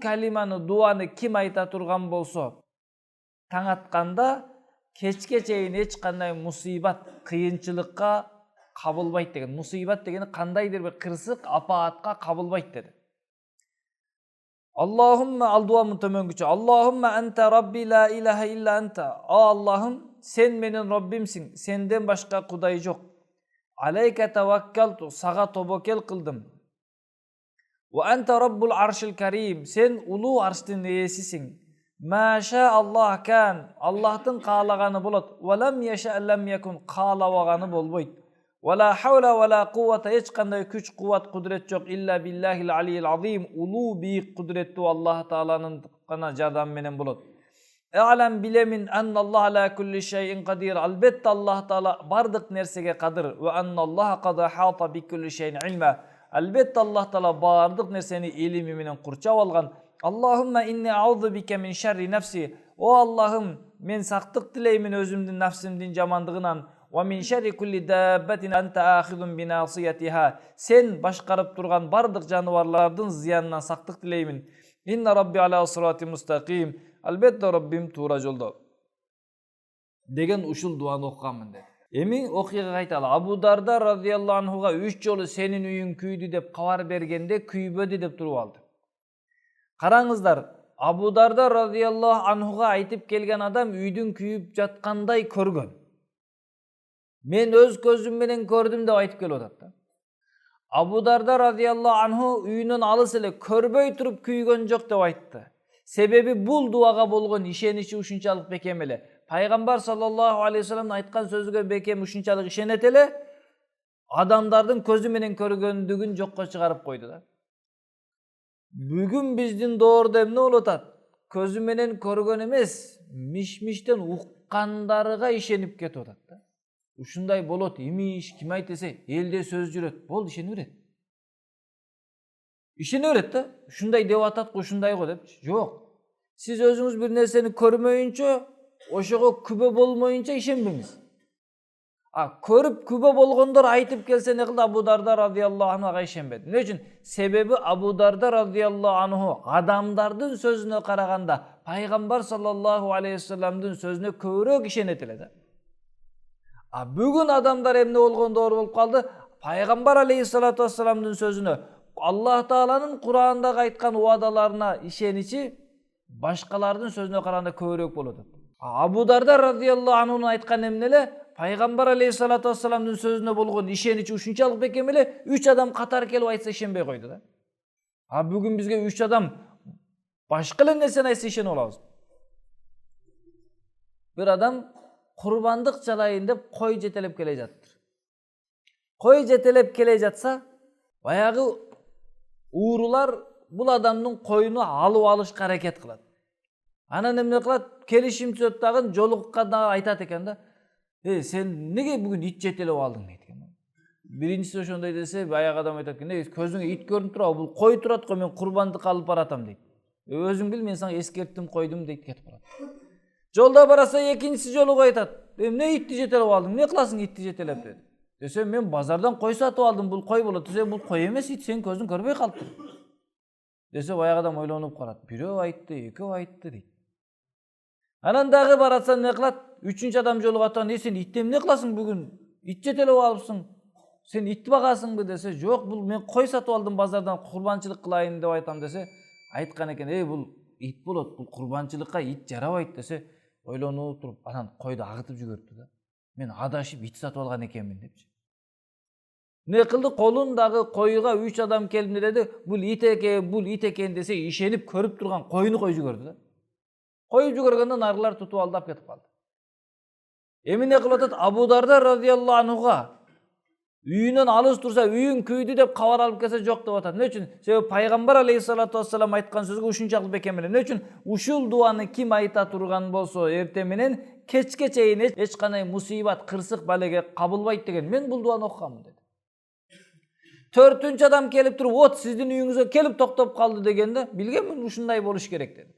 калиманы, дуаны ким айта турган болсо, таң атканда кечке чейин эч кандай мусибат, кыйынчылыкка кабылбайт деген. Мусибат дегени кандайдыр бир кырсык, апаатка кабылбайт dedi. Allahumma al duamın tömöngüçü. Allahumma ente rabbi la ilahe illa ente. Allah'ım sen menin Rabbimsin. Senden başka kuday yok. Aleyke tevakkaltu. Sağa tobokel kıldım. Ve ente rabbul arşil karim. Sen ulu arştın eesisin. Maşa Allah kan. Allah'tın kağlaganı bulat. Ve lem yeşe lem yekun. Kağlavaganı bolboyt. Ve la havle ve la kuvvete hiç kanday güç, kuvvet, kudret yok illa billahil aliyyil azim. Ulu büyük kudretli Allah Teala'nın kana jardam menen bulat. Alem bilemin ennallah ala kulli şeyin kadir. Albatta Allah Teala bardık nersege kadir. Ve ennallaha kad ahata bi kulli şeyin ilme. Albatta Allah Teala bardık nerseni ilimi menen kurçap algan. Allahümme inni a'udhu bike min şerri nefsi. O Allah'ım men saktık dileymin özümdün nefsimdin jamandığınan. Ve min şerri kulli dabbetin ente ahidun bi nasiyatiha. Sen başkarıp durgan bardık canavarlardın ziyanından saktık dileymin. İnne rabbi ala sırati mustaqim. Albatta Rabbim tuğra jolda. Degen uşul duanı okuganmın dedi. Emin okuyga kaytalı. Abu Darda radıyallahu anhuga 3 jolu senin uyun küydü dep kabar bergende küybödü dep turup aldı. Karаңыздар, Abu Darda radıyallahu anhuga aytıp kelgen adam üydün küyüp jatkanday körgön. Men öz gözüm menen gördüm dep aytıp kelip atat. Abu Darda radıyallahu anhu üyünün alыс эле körбөй turup küygön jok dep aytты. Sebebi bul duaga bolgon işenişi uşunçalık bekem ele. Paygambar sallallahu aleyhi ve sellem'in aytkan sözüge bekem uşunçalık işenet ele. Adamdardın közü menen körgöndügün jokko çıkarıp koydu da. Bugün bizdin doğru emne olotat. Közü menen körgön emes, mişmişten ukkandarıga işenip ketip atat da. Uşunday bolot, imiş, kim aytese, elde söz jüröt. Bol işeni öret. İşini öğret da. Şunday dep atat, uşunday go dep. Yok. Siz özünüz bir nerseni körmöyünçe, oşogo kübө bolmoyunça işenbеңiz. Körüp kübө bolgondor aytıp kelse ne kıldı Abu Darda radıyallahu anhuga işenbedi. Ne üçün? Sebebi Abu Darda radıyallahu anhu adamdardın sözüne karaganda Paygambar sallallahu aleyhi ve sellem'din sözüne köbürөөк işenet eledi. Bugün adamlar emne bolgon doğru bolup kaldı. Paygambar aleyhissalatu vesselam'dın sözüne Allah Teala'nın Kur'an'da aytkan uadalarına işenici başkalarının sözüne karaganda köbürөөк boladı. Abu Darda radıyallahu anhu'nun aytkan emnele Paygambar aleyhissalatu vesselam'dın sözüne bolgon işenici uşunçalık bekem ele 3 adam katar kelip aytsa işenbey koydu da. Bugün bizge 3 adam başka ele nerseni aytsa işen olabыз. Bir adam kurbandık çalayın dep koy jetelep kele jattır. Koy jetelep kele jatsa bayagı uurular bul adamdın koyunu alıp alışka hareket kılat. Anan emne kılat? Kelişim tüzөт dagın jolukka da aytat eken da. Sen nege bugün it jetelep aldың deyт экен. Birincisi ошондой dese bayag adam aytat экен. Közüңө it görүнүп турабы? Бул кой турат го, мен курбандык алып баратам дейт. Өзүң бил, мен сага эскерттим, койдум дейт, кетип барат. Жолда бараса экинчиси жолу айтат. Эмне итти жетелеп алдың? Не кыласың итти жетелеп dedi. Десе мен базардан кой сатып алдым, бул кой болот. Десе бул кой эмес, ит, сен көзүң көрбөй калыптыр. Десе баягы адам ойлонуп карат. Бирөө айтты, экөө айтты дейт. Анан дагы баратса не кылат? Үчүнчү адам жолугатан, сен итти эмне кыласың бүгүн? Ит жетелеп алыпсың. Сен ит багасыңбы десе, жок, бул мен кой сатып алдым базардан, курбанчылык кылайын деп айтам десе, айткан экен, бул ит болот, бул курбанчылыкка ит жарабайт десе, ойлонуп туруп, анан койду агытып жибериптир да. Мен адашып ит сатып алган экенмин депчи. Не кылды? Колундагы койуга 3 адам келип не деди? Бул ит экен десе, ишенип көрүп турган койуну коюп жиберди да. Коюп жибергөндөн арылар тутуп алдап кетип калды. Эмне кылып атат? Абу Дарда радıyallahu anhuга үйүнөн алыс турса, үйүн күйдү деп кабар алып келсе жок деп атат. Не үчүн? Себеби Пайгамбар алейхиссалату вассалам айткан сөзгө ушунчалык бекем эле. Не үчүн? Ушул дуаны ким айта турган болсо, эртең менен кечке чейин эч кандай мусибат, кырсык балеге кабылбайт деген. Мен бул дуаны окуганмын деди. 4-нчү адам келип туруп, "Вот сиздин үйүңүзгө келип токтоп калды" дегенде, билгенмин ушундай болуш керек деди.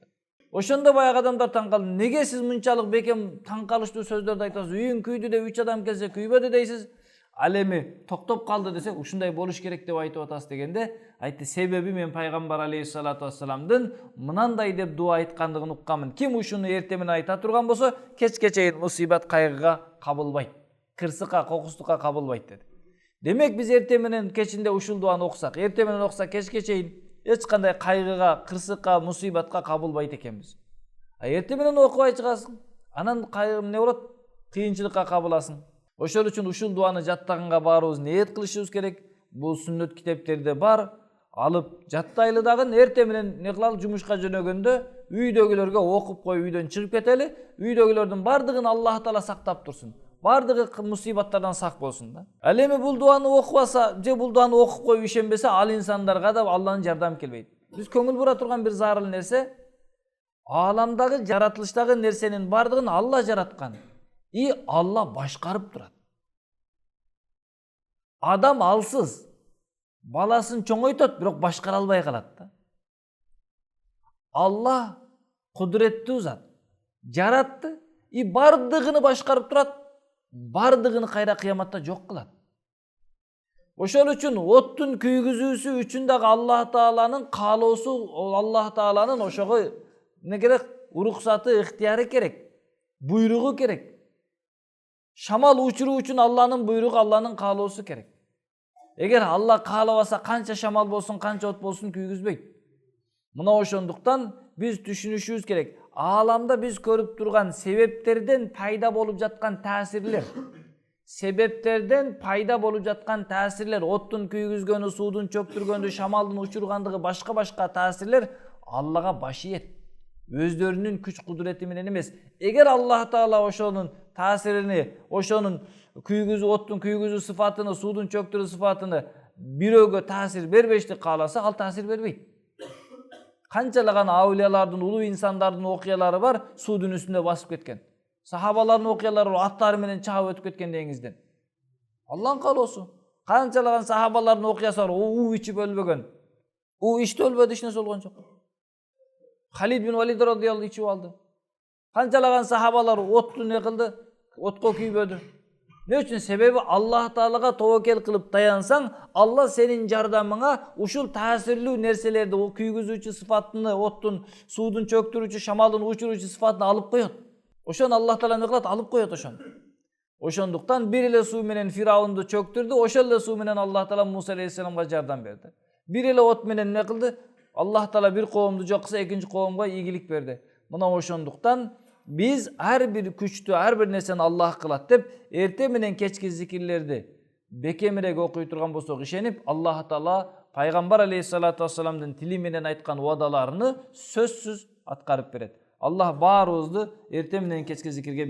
Ошондо баягы адамдар таң калды. Неге сиз мынчалык бекем таң калыштуу сөздөрдү айтасыз? Үйүң күйдү деп 3 адам келсе күйбөдү дейсиз. Ал эми токтоп калды десек, ушундай болуш керек деп айтып атасыз дегенде, айтты, себеби мен пайгамбар алейхиссалату вассаламдын мынандай деп дуа айткандыгын укканмын. Ким ушуну эртең менен айта турган болсо, кечке чейин мусибат кайгыга кабылбайт, кырсыкка, кокустукка кабылбайт деди. Демек биз эртең менен кечинде ушул дуаны окусак, эртең менен окусак кечке чейин эч кандай кайгыга, кырсыкка, мусибатка кабылбайт экенбиз. Эртең менен окубай чыгасың, анан эмне болот? Кыйынчылыкка кабыласың. Ошол үчүн ушул дуаны жаттаганга баарыбыз ниет кылышыбыз керек. Бул сүннөт китептерде бар. Алып жаттайлы дагы эртең менен эмне кылалы? Жумушка жөнөгөндө үйдөгүлөргө окуп коюп үйдөн чыгып кетели. Үйдөгүлөрдүн бардыгын Аллах Таала сактап турсун. Бардыгы мусибаттардан сак болсун да. Ал эми бул дуаны окубаса, же бул дуаны окуп коюп ишенбесе, ал инсандарга да Аллахтын жардамы келбейт. Биз көңүл бура турган бир зарыл нерсе, ааламдагы жаратылыштагы нерсенин бардыгын Алла жараткан. И Алла башкарып турат. Адам алсыз, баласын чоңойтот, бирок башкара албай калат да. Алла кудуреттүү зат, жаратты, и бардыгын башкарып турат, бардыгын кайра кыяматта жок кылат. Ошол үчүн оттун күйгүзүүсү үчүн дагы Аллах Тааланын каалоосу, Аллах Тааланын ошого эмне керек? Уруксаты, ыктыяры керек, буйругу керек. Шамал учуруу үчүн Алланын буйругу, Алланын каалоосу керек. Эгер Алла каалабаса, канча шамал болсун, канча от болсун күйгүзбөйт. Мына ошондуктан биз түшүнүшүбүз керек. Ааламда биз көрүп турган себептерден пайда болуп жаткан таасирлер, оттун күйгүзгөнү, суудун чөктүргөндү, шамалдын учургандыгы, башка таасирлер Аллага баш ийет. Өздөрүнүн күч кудурети менен эмес. Эгер Аллах Таала ошонун таасирини, ошонун күйгүзүү, оттун күйгүзүү сыфатыны, суудун чөктүрүү сыфатыны бирөөгө таасир бербешти кааласа, ал таасир бербейт. Канчалаган аулиялардын, улуу инсандардын окуялары бар, суудун үстүндө басып кеткен. Сахабалардын окуялары бар, аттары менен чаап өтүп кеткен деңизден. Алланын каалоосу. Канчалаган сахабалардын окуясы бар, уу ичип өлбөгөн. У ичти өлбөдү, эч нерсе болгон жок. Халид бин Валид радыйаллаху ичип алды. Канчалаган сахабалар отту не кылды? Отко күйбөдү. Ne үчүн? Себеби Аллах Таалага тобокел кылып таянсаң, Алла сенин жардамыңа ушул таасирлүү нерселерди, о күйгүзүүчү сыфатыны, оттун, суудун чөктүрүүчү, шамалдын учуруучу сыфатын алып коет. Ошону Аллах Таала эмне кылат? Алып коет ошону. Ошондуктан бир эле суу менен Фираунду чөктүрдү, ошол эле суу менен Аллах Таала Муса алейхиссаламга жардам берди. Бир эле от менен эмне кылды? Аллах Таала бир коомду жок кылса, экинчи коомго ийгилик берди. Мына ошондуктан biz her bir күчтү, her bir нерсени Аллах кылат деп, эртең менен кечки зикирлерди бекемирээк окуй турган болсок, ишенип, Аллах Таала пайгамбар алейхиссалату вассаламдын тили менен айткан уадаларını сөзсүз аткарып берет. Аллах баарыбызды эртең менен кечки зикирге